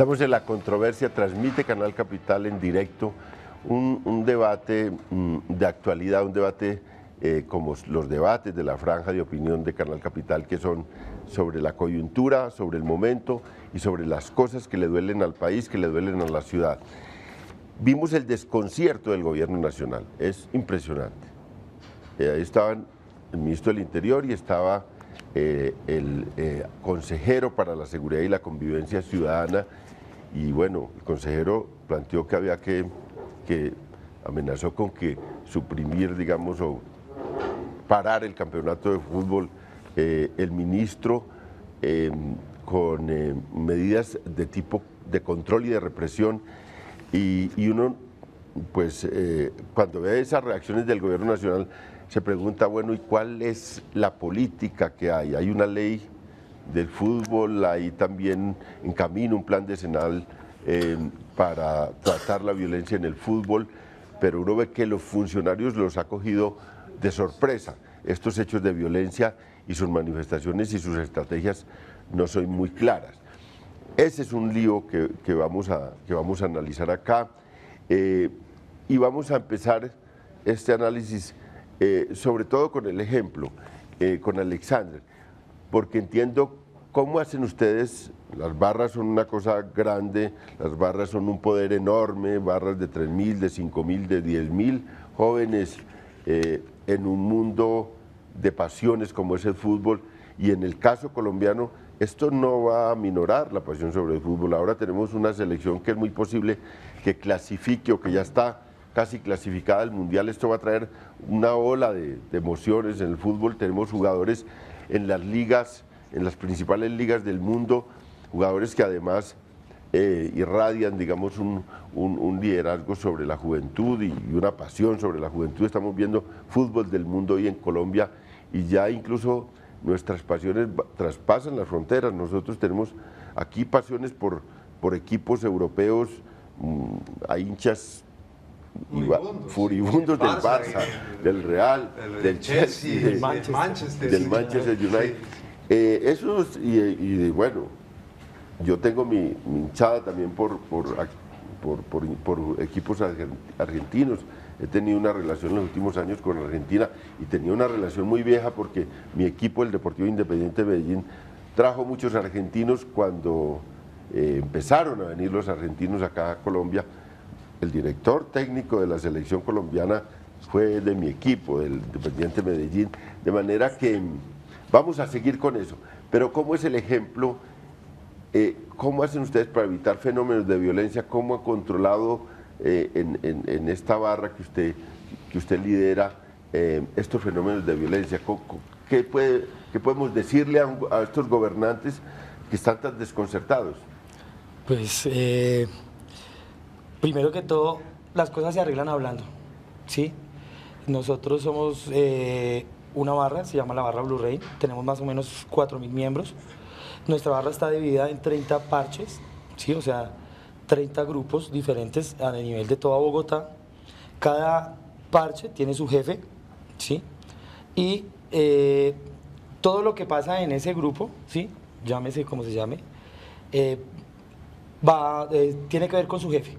Estamos en la controversia, transmite Canal Capital en directo un debate de actualidad, un debate como los debates de la franja de opinión de Canal Capital, que son sobre la coyuntura, sobre el momento y sobre las cosas que le duelen al país, que le duelen a la ciudad. Vimos el desconcierto del gobierno nacional, es impresionante. Ahí estaban el ministro del Interior y estaba el consejero para la seguridad y la convivencia ciudadana, y bueno, el consejero planteó que había que amenazó con que suprimir, digamos, o parar el campeonato de fútbol, el ministro con medidas de tipo de control y de represión, y uno, pues, cuando ve esas reacciones del gobierno nacional, se pregunta, bueno, ¿y cuál es la política que hay? Hay una ley del fútbol, hay también en camino un plan decenal para tratar la violencia en el fútbol, pero uno ve que los funcionarios los ha cogido de sorpresa estos hechos de violencia, y sus manifestaciones y sus estrategias no son muy claras. Ese es un lío que vamos a analizar acá, y vamos a empezar este análisis sobre todo con el ejemplo, con Alexander, porque entiendo cómo hacen ustedes. Las barras son una cosa grande, las barras son un poder enorme, barras de 3.000, de 5.000, de 10.000 jóvenes en un mundo de pasiones como es el fútbol, y en el caso colombiano esto no va a minorar la pasión sobre el fútbol. Ahora tenemos una selección que es muy posible que clasifique o que ya está casi clasificada al Mundial. Esto va a traer una ola de emociones en el fútbol. Tenemos jugadores en las ligas, en las principales ligas del mundo, jugadores que además irradian, digamos, un liderazgo sobre la juventud y una pasión sobre la juventud. Estamos viendo fútbol del mundo hoy en Colombia, y ya incluso nuestras pasiones traspasan las fronteras. Nosotros tenemos aquí pasiones por equipos europeos, hay hinchas furibundos del Barça, del Real, del Chelsea, del Manchester United. Eso y bueno, yo tengo mi hinchada también por equipos argentinos. He tenido una relación en los últimos años con Argentina, y tenía una relación muy vieja porque mi equipo, el Deportivo Independiente de Medellín, trajo muchos argentinos. Cuando empezaron a venir los argentinos acá a Colombia, el director técnico de la selección colombiana fue de mi equipo, del Independiente Medellín, de manera que vamos a seguir con eso. Pero ¿cómo es el ejemplo? ¿Cómo hacen ustedes para evitar fenómenos de violencia? ¿Cómo ha controlado en esta barra que usted lidera estos fenómenos de violencia? ¿Qué podemos decirle a estos gobernantes que están tan desconcertados? Pues primero que todo, las cosas se arreglan hablando, ¿sí? Nosotros somos una barra, se llama la barra Blue Rain, tenemos más o menos 4.000 miembros. Nuestra barra está dividida en 30 parches, ¿sí? O sea, 30 grupos diferentes a nivel de toda Bogotá. Cada parche tiene su jefe, ¿sí? Y todo lo que pasa en ese grupo, ¿sí? Llámese como se llame, tiene que ver con su jefe,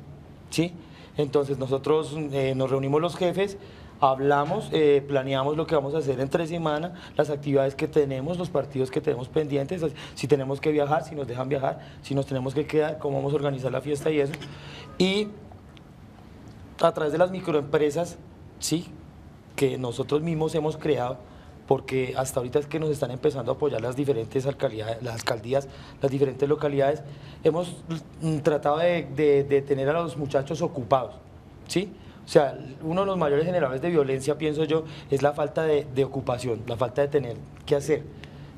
¿sí? Entonces nosotros nos reunimos los jefes, hablamos, planeamos lo que vamos a hacer entre semana, las actividades que tenemos, los partidos que tenemos pendientes, si tenemos que viajar, si nos dejan viajar, si nos tenemos que quedar, cómo vamos a organizar la fiesta y eso. Y a través de las microempresas, sí, que nosotros mismos hemos creado, porque hasta ahorita es que nos están empezando a apoyar las diferentes alcaldías, las diferentes localidades, hemos tratado de tener a los muchachos ocupados, ¿sí? O sea, uno de los mayores generadores de violencia, pienso yo, es la falta de ocupación, la falta de tener qué hacer,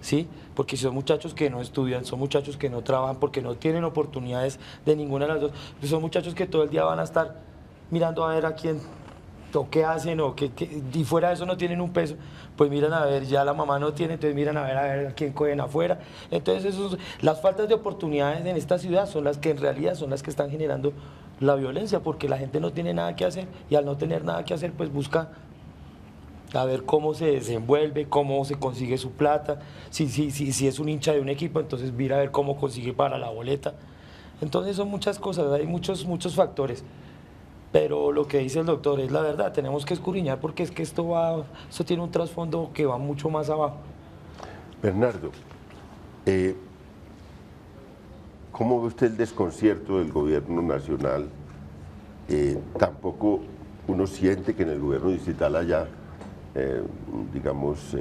¿sí? Porque son muchachos que no estudian, son muchachos que no trabajan, porque no tienen oportunidades de ninguna de las dos, pues son muchachos que todo el día van a estar mirando a ver a quién, o qué hacen, y fuera de eso no tienen un peso, pues miran a ver, ya la mamá no tiene, entonces miran a ver a quién cogen afuera. Entonces las faltas de oportunidades en esta ciudad son las que en realidad son las que están generando la violencia, porque la gente no tiene nada que hacer, y al no tener nada que hacer, pues busca a ver cómo se desenvuelve, cómo se consigue su plata. Si es un hincha de un equipo, entonces mira a ver cómo consigue para la boleta. Entonces son muchas cosas, hay muchos factores. Pero lo que dice el doctor es la verdad, tenemos que escudriñar porque es que esto tiene un trasfondo que va mucho más abajo. Bernardo, ¿cómo ve usted el desconcierto del gobierno nacional? Tampoco uno siente que en el gobierno distrital haya, digamos,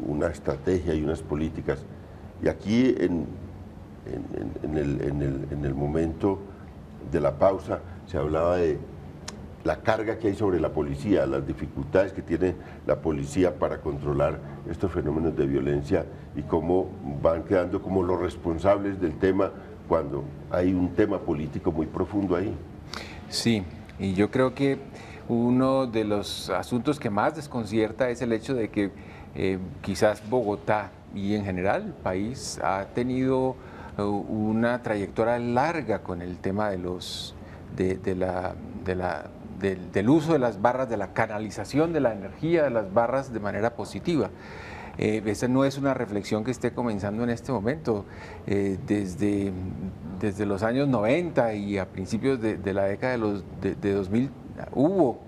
una estrategia y unas políticas. Y aquí en el momento de la pausa se hablaba de la carga que hay sobre la policía, las dificultades que tiene la policía para controlar estos fenómenos de violencia y cómo van quedando como los responsables del tema cuando hay un tema político muy profundo ahí. Sí, y yo creo que uno de los asuntos que más desconcierta es el hecho de que quizás Bogotá y en general el país ha tenido una trayectoria larga con el tema de del uso de las barras, de la canalización de la energía de las barras de manera positiva. Esa no es una reflexión que esté comenzando en este momento. Desde los años 90 y a principios de la década de 2000 hubo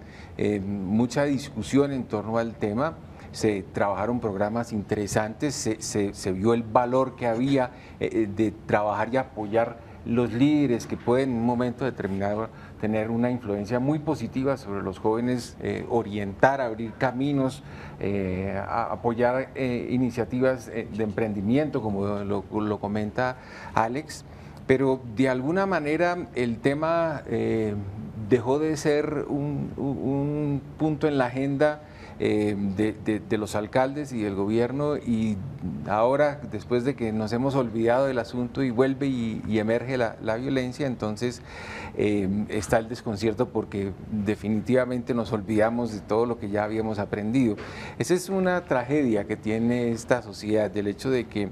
mucha discusión en torno al tema. Se trabajaron programas interesantes, se vio el valor que había de trabajar y apoyar los líderes que pueden en un momento determinado tener una influencia muy positiva sobre los jóvenes, orientar, abrir caminos, apoyar iniciativas de emprendimiento, como lo comenta Alex, pero de alguna manera el tema dejó de ser un punto en la agenda de los alcaldes y del gobierno, y ahora, después de que nos hemos olvidado del asunto y vuelve y emerge la violencia, entonces está el desconcierto porque definitivamente nos olvidamos de todo lo que ya habíamos aprendido. Esa es una tragedia que tiene esta sociedad, del hecho de que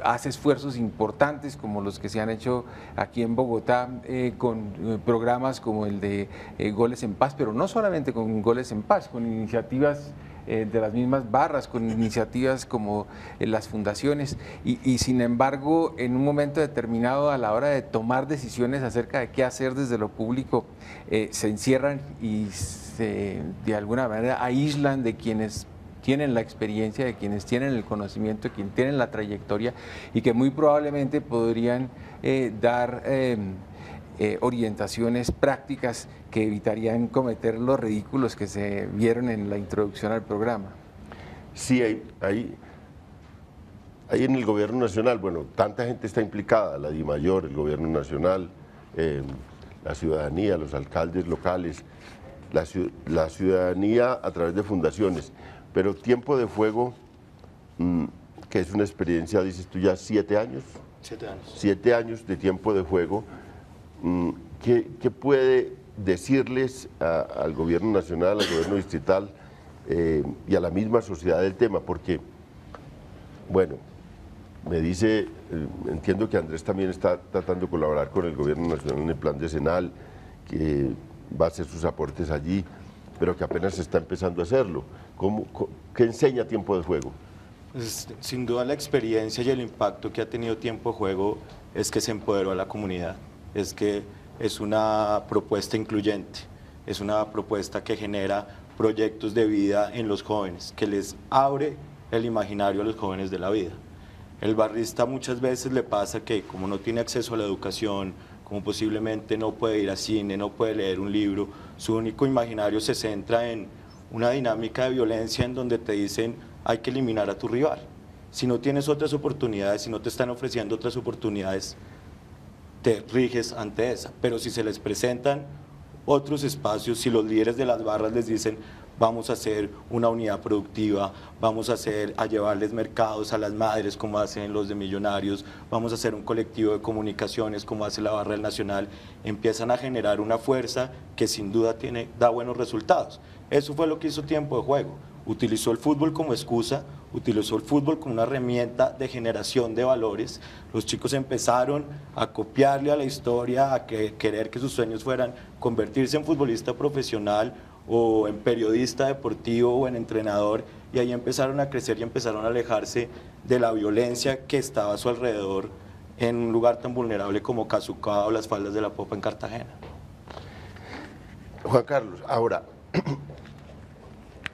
hace esfuerzos importantes como los que se han hecho aquí en Bogotá con programas como el de Goles en Paz, pero no solamente con Goles en Paz, con iniciativas de las mismas barras, con iniciativas como las fundaciones, y sin embargo en un momento determinado, a la hora de tomar decisiones acerca de qué hacer desde lo público, se encierran y de alguna manera aíslan de quienes tienen la experiencia, de quienes tienen el conocimiento, de quienes tienen la trayectoria y que muy probablemente podrían dar orientaciones prácticas que evitarían cometer los ridículos que se vieron en la introducción al programa. Sí, hay en el gobierno nacional, bueno, tanta gente está implicada, la DIMAYOR, el gobierno nacional, la ciudadanía, los alcaldes locales, la ciudadanía a través de fundaciones, pero Tiempo de Fuego, que es una experiencia, dices tú ya, 7 años. 7 años. 7 años de Tiempo de Fuego. ¿Qué puede decirles al gobierno nacional, al gobierno distrital y a la misma sociedad del tema? Porque, bueno, me dice, entiendo que Andrés también está tratando de colaborar con el gobierno nacional en el plan decenal, que va a hacer sus aportes allí, pero que apenas está empezando a hacerlo. ¿Qué enseña Tiempo de Fuego? Pues, sin duda la experiencia y el impacto que ha tenido Tiempo de Juego es que se empoderó a la comunidad, es que es una propuesta incluyente, es una propuesta que genera proyectos de vida en los jóvenes, que les abre el imaginario a los jóvenes de la vida. El barrista muchas veces le pasa que como no tiene acceso a la educación, como posiblemente no puede ir a cine, no puede leer un libro, su único imaginario se centra en una dinámica de violencia en donde te dicen hay que eliminar a tu rival. Si no tienes otras oportunidades, si no te están ofreciendo otras oportunidades, te riges ante esa. Pero si se les presentan otros espacios, si los líderes de las barras les dicen vamos a hacer una unidad productiva, vamos a llevarles mercados a las madres como hacen los de Millonarios, vamos a hacer un colectivo de comunicaciones como hace la Barra del Nacional, empiezan a generar una fuerza que sin duda da buenos resultados. Eso fue lo que hizo Tiempo de Juego. Utilizó el fútbol como excusa, utilizó el fútbol como una herramienta de generación de valores. Los chicos empezaron a copiarle a la historia, a querer que sus sueños fueran convertirse en futbolista profesional o en periodista deportivo o en entrenador, y ahí empezaron a crecer y empezaron a alejarse de la violencia que estaba a su alrededor en un lugar tan vulnerable como Casucá o las faldas de la Popa en Cartagena. Juan Carlos, ahora,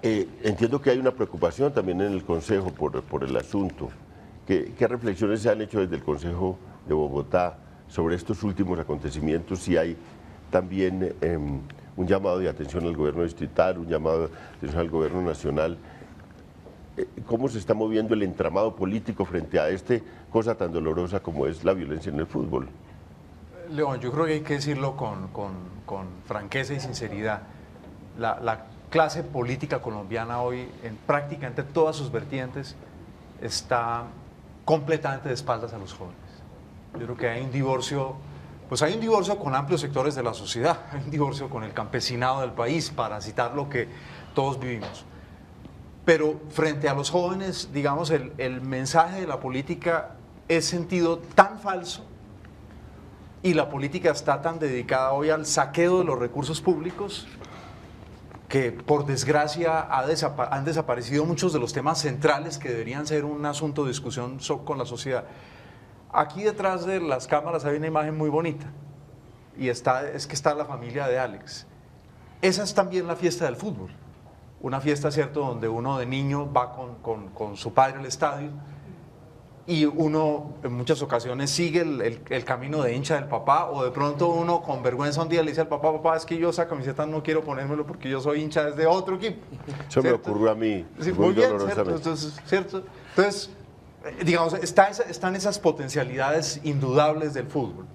entiendo que hay una preocupación también en el Consejo por el asunto. ¿Qué reflexiones se han hecho desde el Consejo de Bogotá sobre estos últimos acontecimientos? Si hay también un llamado de atención al gobierno distrital, un llamado de atención al gobierno nacional. ¿Cómo se está moviendo el entramado político frente a esta cosa tan dolorosa como es la violencia en el fútbol? León, yo creo que hay que decirlo con franqueza y sinceridad. La clase política colombiana hoy, en prácticamente todas sus vertientes, está completamente de espaldas a los jóvenes. Yo creo que hay un divorcio, pues hay un divorcio con amplios sectores de la sociedad, hay un divorcio con el campesinado del país, para citar lo que todos vivimos. Pero frente a los jóvenes, digamos, el mensaje de la política es sentido tan falso y la política está tan dedicada hoy al saqueo de los recursos públicos que, por desgracia, han desaparecido muchos de los temas centrales que deberían ser un asunto de discusión con la sociedad. Aquí detrás de las cámaras hay una imagen muy bonita y es que está la familia de Alex. Esa es también la fiesta del fútbol. Una fiesta, ¿cierto?, donde uno de niño va con su padre al estadio y uno en muchas ocasiones sigue el camino de hincha del papá, o de pronto uno con vergüenza un día le dice al papá: papá, es que yo esa camiseta no quiero ponérmelo porque yo soy hincha desde otro equipo. Eso ¿cierto? me ocurrió a mí, Sí, muy bien, dolorosamente. ¿cierto? Entonces, digamos, están esas potencialidades indudables del fútbol.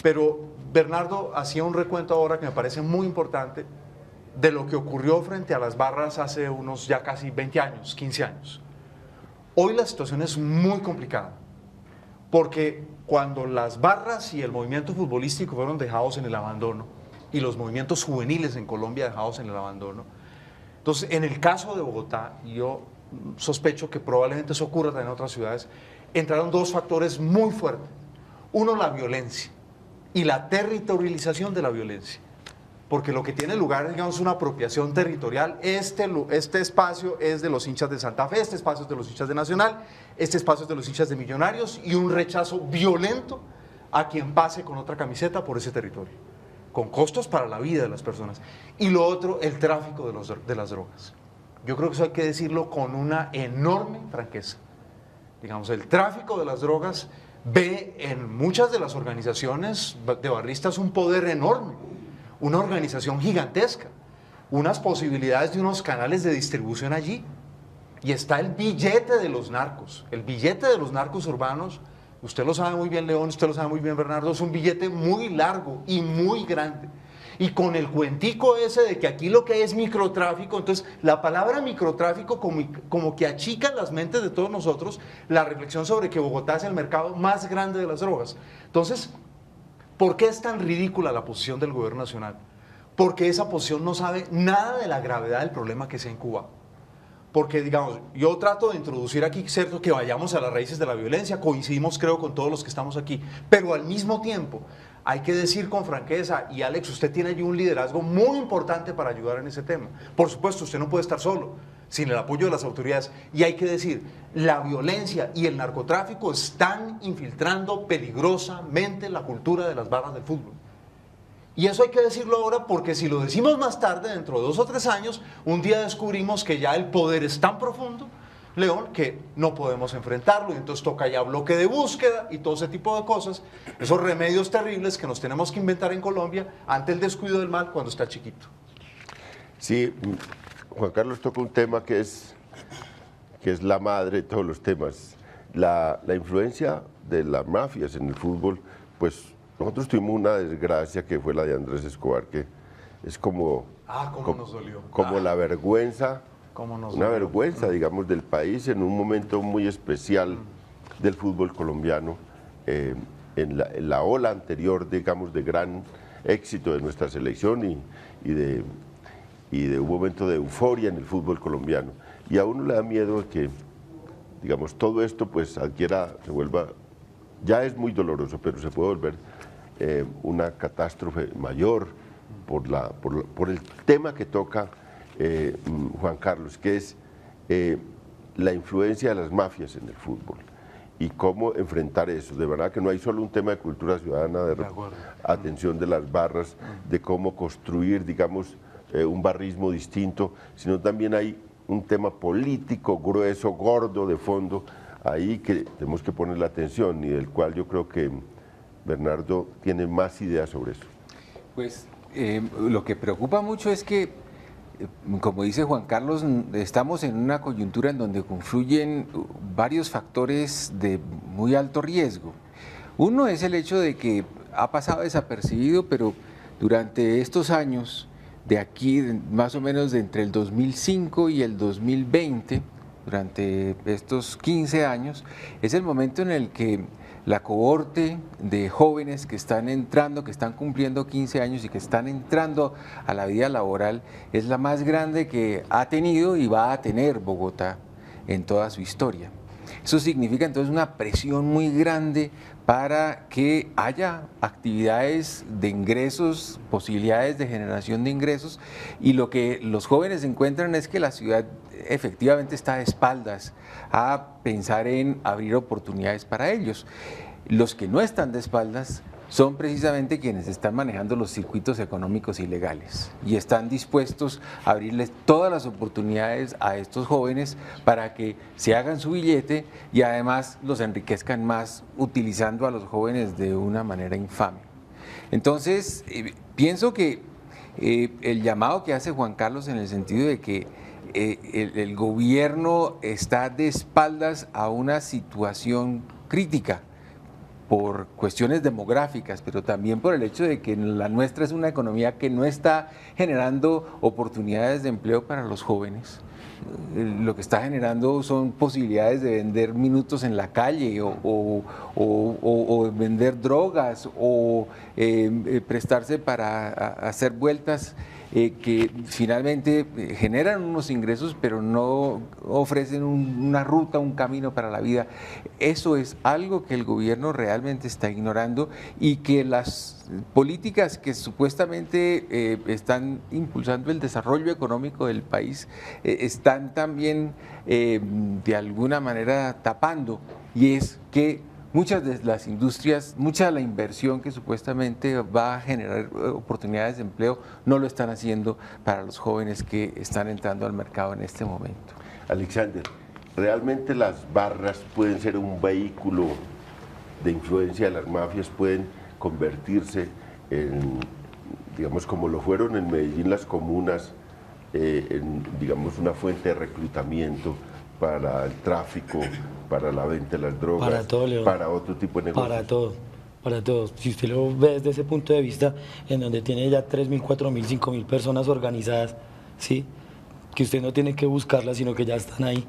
Pero Bernardo hacía un recuento ahora que me parece muy importante de lo que ocurrió frente a las barras hace unos ya casi 20 años, 15 años. Hoy la situación es muy complicada, porque cuando las barras y el movimiento futbolístico fueron dejados en el abandono, y los movimientos juveniles en Colombia dejados en el abandono, entonces en el caso de Bogotá, yo sospecho que probablemente eso ocurra también en otras ciudades, entraron dos factores muy fuertes. Uno, la violencia y la territorialización de la violencia. Porque lo que tiene lugar es, digamos, una apropiación territorial. Este espacio es de los hinchas de Santa Fe, este espacio es de los hinchas de Nacional, este espacio es de los hinchas de Millonarios, y un rechazo violento a quien pase con otra camiseta por ese territorio, con costos para la vida de las personas. Y lo otro, el tráfico de las drogas. Yo creo que eso hay que decirlo con una enorme franqueza. Digamos, el tráfico de las drogas ve en muchas de las organizaciones de barristas un poder enorme, una organización gigantesca, unas posibilidades de unos canales de distribución allí. Y está el billete de los narcos, el billete de los narcos urbanos. Usted lo sabe muy bien, León, usted lo sabe muy bien, Bernardo, es un billete muy largo y muy grande. Y con el cuentico ese de que aquí lo que hay es microtráfico, entonces la palabra microtráfico como que achica en las mentes de todos nosotros la reflexión sobre que Bogotá es el mercado más grande de las drogas. Entonces, ¿por qué es tan ridícula la posición del gobierno nacional? Porque esa posición no sabe nada de la gravedad del problema que se ha incubado. Porque, digamos, yo trato de introducir aquí, cierto, que vayamos a las raíces de la violencia, coincidimos creo con todos los que estamos aquí, pero al mismo tiempo hay que decir con franqueza, y Alex, usted tiene allí un liderazgo muy importante para ayudar en ese tema. Por supuesto, usted no puede estar solo, sin el apoyo de las autoridades, y hay que decir, la violencia y el narcotráfico están infiltrando peligrosamente la cultura de las barras del fútbol. Y eso hay que decirlo ahora, porque si lo decimos más tarde, dentro de 2 o 3 años, un día descubrimos que ya el poder es tan profundo, León, que no podemos enfrentarlo, y entonces toca ya bloque de búsqueda y todo ese tipo de cosas, esos remedios terribles que nos tenemos que inventar en Colombia ante el descuido del mal cuando está chiquito. Sí, Juan Carlos toca un tema que es la madre de todos los temas, la influencia de las mafias en el fútbol. Pues nosotros tuvimos una desgracia que fue la de Andrés Escobar, que es como, nos dolió. como la vergüenza, una vergüenza, digamos, del país en un momento muy especial del fútbol colombiano, en la ola anterior, digamos, de gran éxito de nuestra selección y de un momento de euforia en el fútbol colombiano. Y a uno le da miedo que, digamos, todo esto pues se vuelva, ya es muy doloroso, pero se puede volver una catástrofe mayor por el tema que toca Juan Carlos, que es la influencia de las mafias en el fútbol. y cómo enfrentar eso. De verdad que no hay solo un tema de cultura ciudadana, de atención de las barras, de cómo construir, digamos, un barrismo distinto, sino también hay un tema político grueso, gordo, de fondo, ahí que tenemos que poner la atención y del cual yo creo que Bernardo tiene más ideas sobre eso. Pues lo que preocupa mucho es que, como dice Juan Carlos, estamos en una coyuntura en donde confluyen varios factores de muy alto riesgo. Uno es el hecho de que ha pasado desapercibido, pero durante estos años, de aquí más o menos entre el 2005 y el 2020, durante estos 15 años, es el momento en el que la cohorte de jóvenes que están entrando, que están cumpliendo 15 años y que están entrando a la vida laboral, es la más grande que ha tenido y va a tener Bogotá en toda su historia. Eso significa entonces una presión muy grande para que haya actividades de ingresos, posibilidades de generación de ingresos, y lo que los jóvenes encuentran es que la ciudad efectivamente está de espaldas a pensar en abrir oportunidades para ellos. Los que no están de espaldas son precisamente quienes están manejando los circuitos económicos ilegales y están dispuestos a abrirles todas las oportunidades a estos jóvenes para que se hagan su billete y además los enriquezcan más utilizando a los jóvenes de una manera infame. Entonces, pienso que el llamado que hace Juan Carlos en el sentido de que el gobierno está de espaldas a una situación crítica por cuestiones demográficas, pero también por el hecho de que la nuestra es una economía que no está generando oportunidades de empleo para los jóvenes. Lo que está generando son posibilidades de vender minutos en la calle o vender drogas o prestarse para hacer vueltas que finalmente generan unos ingresos pero no ofrecen una ruta, un camino para la vida. Eso es algo que el gobierno realmente está ignorando y que las políticas que supuestamente están impulsando el desarrollo económico del país están también de alguna manera tapando, y es que muchas de las industrias, mucha de la inversión que supuestamente va a generar oportunidades de empleo no lo están haciendo para los jóvenes que están entrando al mercado en este momento. Alexander, ¿realmente las barras pueden ser un vehículo de influencia de las mafias? ¿Pueden convertirse en, digamos, como lo fueron en Medellín las comunas, en, digamos, una fuente de reclutamiento para el tráfico, para la venta de las drogas, para todo, León, para otro tipo de negocios? Para todo. Si usted lo ve desde ese punto de vista, en donde tiene ya 3.000, 4.000, 5.000 personas organizadas, ¿sí?, que usted no tiene que buscarlas, sino que ya están ahí,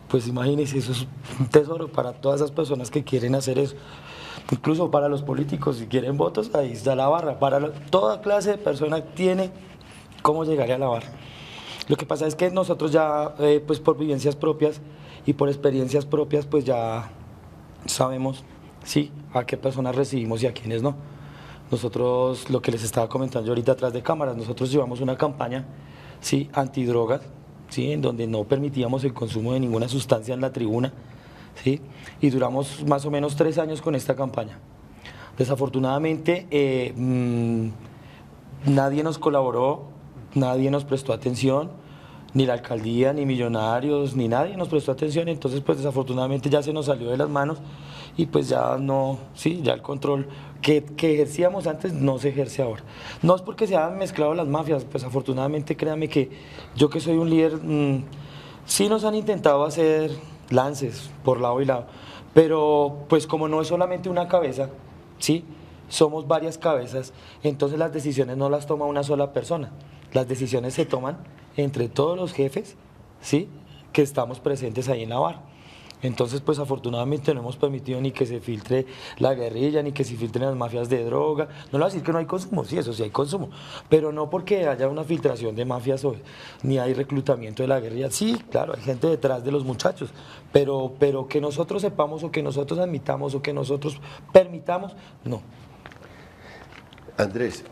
pues imagínese, eso es un tesoro para todas esas personas que quieren hacer eso. Incluso para los políticos, si quieren votos, ahí está la barra. Toda clase de persona tiene cómo llegar a la barra. Lo que pasa es que nosotros ya, pues por vivencias propias y por experiencias propias, pues ya sabemos, sí, a qué personas recibimos y a quiénes no. Nosotros, lo que les estaba comentando yo ahorita atrás de cámaras, nosotros llevamos una campaña, sí, antidrogas, sí, en donde no permitíamos el consumo de ninguna sustancia en la tribuna, sí, y duramos más o menos 3 años con esta campaña. Desafortunadamente, nadie nos colaboró, nadie nos prestó atención, ni la alcaldía, ni Millonarios, ni nadie nos prestó atención, entonces pues desafortunadamente ya se nos salió de las manos y pues ya no, sí, ya el control que ejercíamos antes no se ejerce ahora. No es porque se han mezclado las mafias, pues afortunadamente créame que yo, que soy un líder, sí nos han intentado hacer lances por lado y lado, pero pues como no es solamente una cabeza, sí, somos varias cabezas, entonces las decisiones no las toma una sola persona, las decisiones se toman entre todos los jefes, ¿sí?, que estamos presentes ahí en la barra. Entonces, pues afortunadamente no hemos permitido ni que se filtre la guerrilla, ni que se filtren las mafias de droga. No le voy a decir que no hay consumo, sí, eso sí hay consumo, pero no porque haya una filtración de mafias ni hay reclutamiento de la guerrilla. Sí, claro, hay gente detrás de los muchachos, pero que nosotros sepamos, o que nosotros admitamos, o que nosotros permitamos, no. Andrés,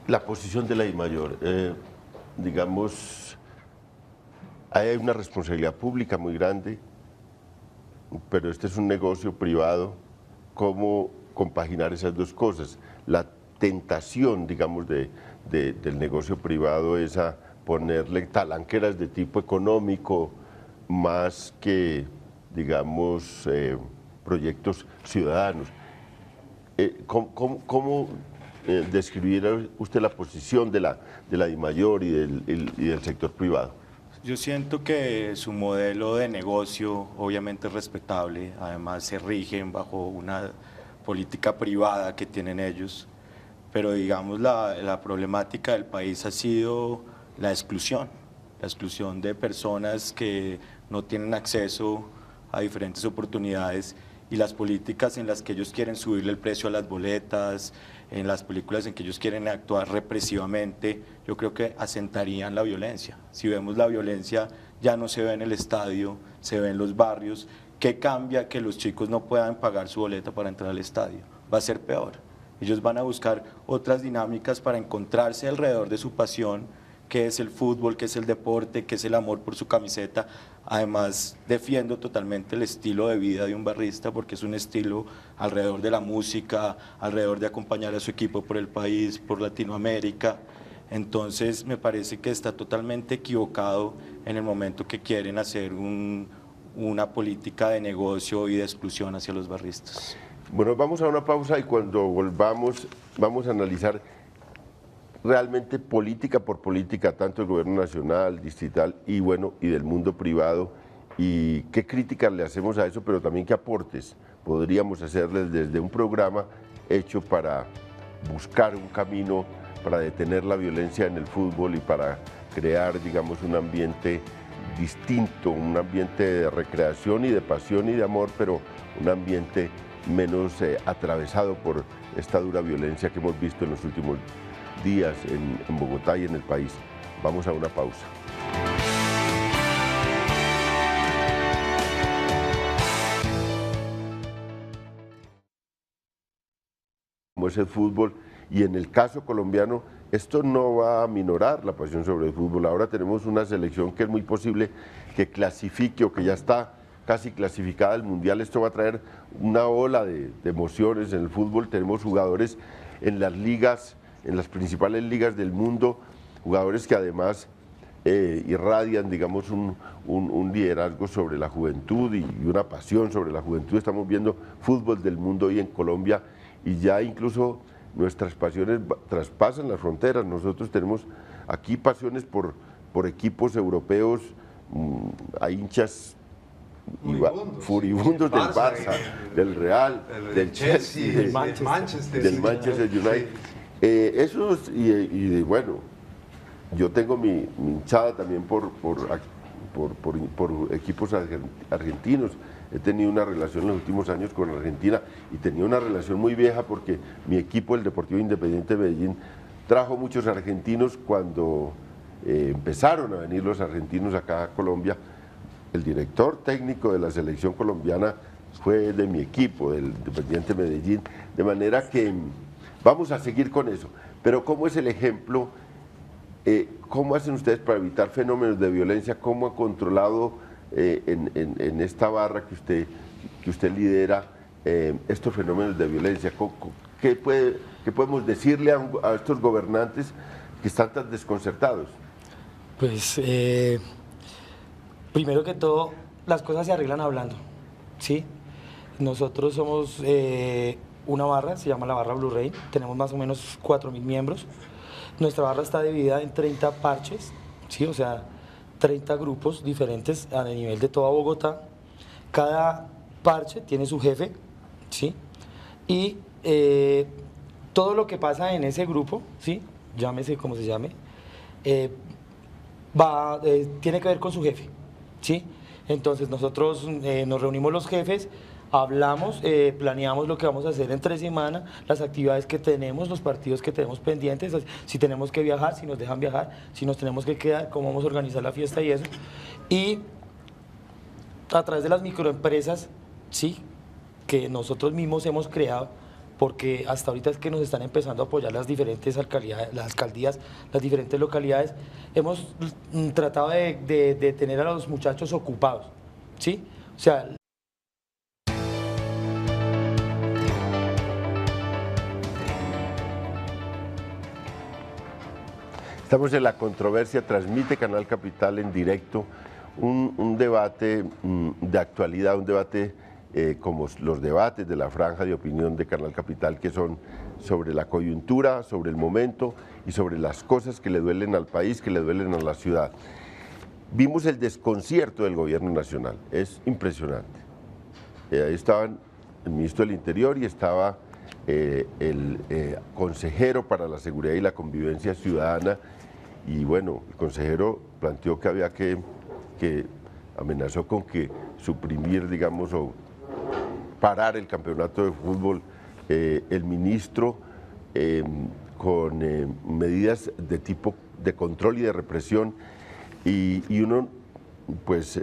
la posición de la DIMAYOR, digamos, hay una responsabilidad pública muy grande, pero este es un negocio privado. ¿Cómo compaginar esas dos cosas? La tentación, digamos, del negocio privado es a ponerle talanqueras de tipo económico más que, digamos, proyectos ciudadanos. ¿Cómo describiera usted la posición de la DIMAYOR y del sector privado? Yo siento que su modelo de negocio obviamente es respetable, además se rigen bajo una política privada que tienen ellos, pero digamos la problemática del país ha sido la exclusión de personas que no tienen acceso a diferentes oportunidades y las políticas en las que ellos quieren subirle el precio a las boletas, en las películas en que ellos quieren actuar represivamente, yo creo que asentarían la violencia. Si vemos la violencia ya no se ve en el estadio, se ve en los barrios. ¿Qué cambia que los chicos no puedan pagar su boleta para entrar al estadio? Va a ser peor. Ellos van a buscar otras dinámicas para encontrarse alrededor de su pasión, que es el fútbol, que es el deporte, que es el amor por su camiseta. Además, defiendo totalmente el estilo de vida de un barrista porque es un estilo alrededor de la música, alrededor de acompañar a su equipo por el país, por Latinoamérica. Entonces, me parece que está totalmente equivocado en el momento que quieren hacer una política de negocio y de exclusión hacia los barristas. Bueno, vamos a una pausa y cuando volvamos vamos a analizar realmente política por política, tanto el gobierno nacional, distrital y del mundo privado, y qué críticas le hacemos a eso, pero también qué aportes podríamos hacerles desde un programa hecho para buscar un camino para detener la violencia en el fútbol y para crear, digamos, un ambiente distinto, un ambiente de recreación y de pasión y de amor, pero un ambiente menos atravesado por esta dura violencia que hemos visto en los últimos días en Bogotá y en el país. Vamos a una pausa. Como es el fútbol, y en el caso colombiano esto no va a minorar la pasión sobre el fútbol. Ahora tenemos una selección que es muy posible que clasifique o que ya está casi clasificada al Mundial. Esto va a traer una ola de emociones en el fútbol. Tenemos jugadores en las ligas, en las principales ligas del mundo, jugadores que además irradian, digamos, un liderazgo sobre la juventud y una pasión sobre la juventud. Estamos viendo fútbol del mundo hoy en Colombia y ya incluso nuestras pasiones traspasan las fronteras. Nosotros tenemos aquí pasiones por equipos europeos, hay hinchas furibundos del Barça, del Real, del Chelsea, del Manchester United. Bueno, yo tengo mi hinchada también por equipos argentinos. He tenido una relación en los últimos años con Argentina y tenía una relación muy vieja porque mi equipo, el Deportivo Independiente de Medellín, trajo muchos argentinos cuando empezaron a venir los argentinos acá a Colombia. El director técnico de la selección colombiana fue de mi equipo, del Independiente Medellín, de manera que vamos a seguir con eso. Pero ¿cómo es el ejemplo? ¿Cómo hacen ustedes para evitar fenómenos de violencia? ¿Cómo ha controlado en esta barra que usted lidera estos fenómenos de violencia? ¿Qué podemos decirle a estos gobernantes que están tan desconcertados? Pues, primero que todo, las cosas se arreglan hablando, ¿sí? Nosotros somos una barra, se llama la barra Blue Rain, tenemos más o menos 4.000 miembros. Nuestra barra está dividida en 30 parches, ¿sí? O sea, 30 grupos diferentes a nivel de toda Bogotá. Cada parche tiene su jefe, ¿sí? Y todo lo que pasa en ese grupo, ¿sí? Llámese como se llame, tiene que ver con su jefe, ¿sí? Entonces nosotros nos reunimos los jefes, hablamos, planeamos lo que vamos a hacer en 3 semanas, las actividades que tenemos, los partidos que tenemos pendientes, si tenemos que viajar, si nos dejan viajar, si nos tenemos que quedar, cómo vamos a organizar la fiesta y eso. Y a través de las microempresas, sí, que nosotros mismos hemos creado, porque hasta ahorita es que nos están empezando a apoyar las diferentes alcaldías, las diferentes localidades, hemos tratado de tener a los muchachos ocupados, ¿sí? O sea, Estamos en la controversia, transmite Canal Capital en directo un debate de actualidad, un debate como los debates de la franja de opinión de Canal Capital, que son sobre la coyuntura, sobre el momento y sobre las cosas que le duelen al país, que le duelen a la ciudad. Vimos el desconcierto del gobierno nacional, es impresionante. Ahí estaban el ministro del Interior y estaba el consejero para la seguridad y la convivencia ciudadana, y bueno, el consejero planteó que había que amenazó con que suprimir, digamos, o parar el campeonato de fútbol, el ministro con medidas de tipo de control y de represión, y uno, pues,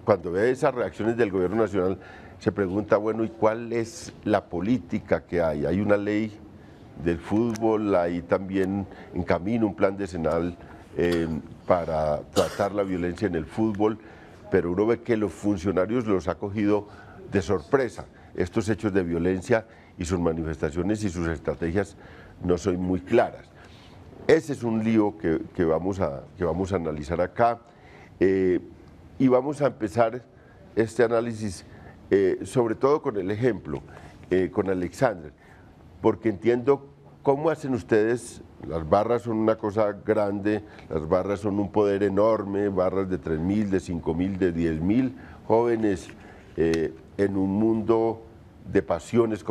cuando ve esas reacciones del gobierno nacional, se pregunta, bueno, ¿y cuál es la política que hay? Hay una ley del fútbol, hay también en camino un plan decenal para tratar la violencia en el fútbol, pero uno ve que los funcionarios los ha cogido de sorpresa. Estos hechos de violencia y sus manifestaciones y sus estrategias no son muy claras. Ese es un lío que vamos a analizar acá, y vamos a empezar este análisis sobre todo con el ejemplo, con Alexander, porque entiendo cómo hacen ustedes. Las barras son una cosa grande, las barras son un poder enorme, barras de 3.000, de 5.000, de 10.000 jóvenes en un mundo de pasiones como